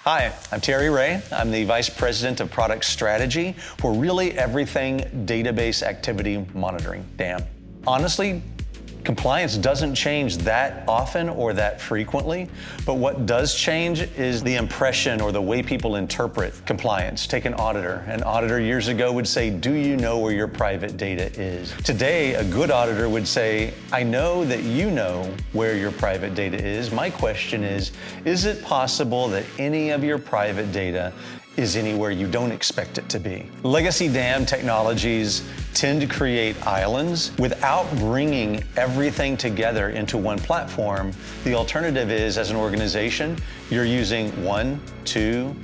Hi, I'm Terry Ray. I'm the Vice President of Product Strategy for really everything database activity monitoring, DAM. Honestly, compliance doesn't change that often or that frequently, but what does change is the impression or the way people interpret compliance. Take an auditor. An auditor years ago would say, do you know where your private data is? Today, a good auditor would say, I know that you know where your private data is. My question is it possible that any of your private data is anywhere you don't expect it to be? Legacy DAM technologies tend to create islands without bringing everything together into one platform. The alternative is, as an organization, you're using 1, 2,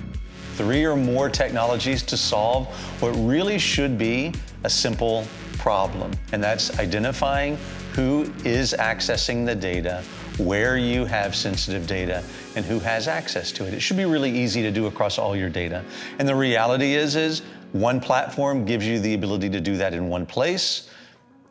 3 or more technologies to solve what really should be a simple problem. And that's identifying who is accessing the data, where you have sensitive data, and who has access to it. It should be really easy to do across all your data. And the reality is one platform gives you the ability to do that in one place.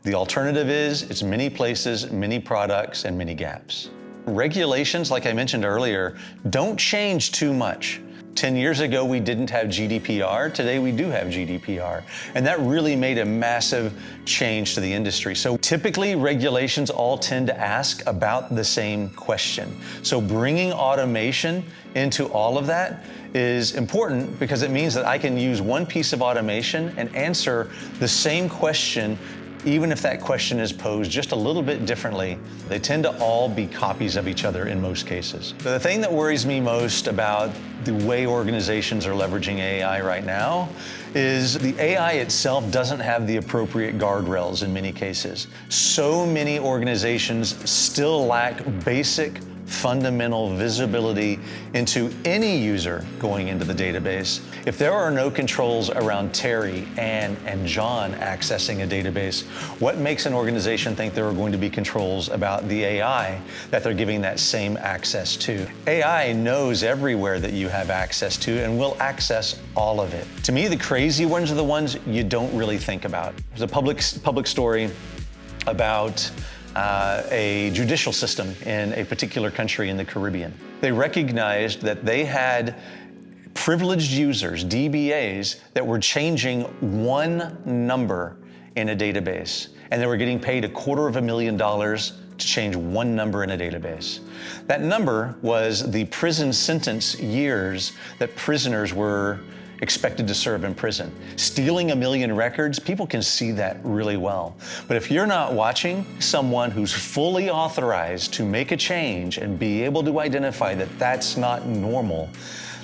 The alternative is it's many places, many products, and many gaps. Regulations, like I mentioned earlier, don't change too much. 10 years ago, we didn't have GDPR. Today, we do have GDPR. And that really made a massive change to the industry. So typically, regulations all tend to ask about the same question. So bringing automation into all of that is important because it means that I can use one piece of automation and answer the same question even if that question is posed just a little bit differently. They tend to all be copies of each other in most cases. But the thing that worries me most about the way organizations are leveraging AI right now is the AI itself doesn't have the appropriate guardrails in many cases. So many organizations still lack basic fundamental visibility into any user going into the database. If there are no controls around Terry, Ann, and John accessing a database, what makes an organization think there are going to be controls about the AI that they're giving that same access to? AI knows everywhere that you have access to and will access all of it. To me, the crazy ones are the ones you don't really think about. There's a public story about a judicial system in a particular country in the Caribbean. They recognized that they had privileged users, DBAs, that were changing one number in a database, and they were getting paid $250,000 to change one number in a database. That number was the prison sentence years that prisoners were expected to serve in prison. Stealing 1 million records, people can see that really well. But if you're not watching someone who's fully authorized to make a change and be able to identify that that's not normal,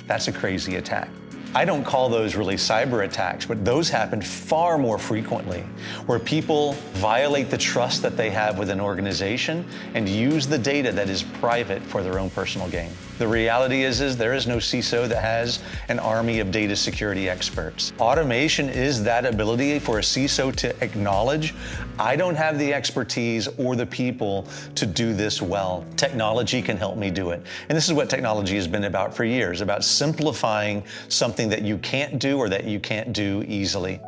that's a crazy attack. I don't call those really cyber attacks, but those happen far more frequently, where people violate the trust that they have with an organization and use the data that is private for their own personal gain. The reality is there is no CISO that has an army of data security experts. Automation is that ability for a CISO to acknowledge, I don't have the expertise or the people to do this well. Technology can help me do it. And this is what technology has been about for years, about simplifying something that you can't do or that you can't do easily.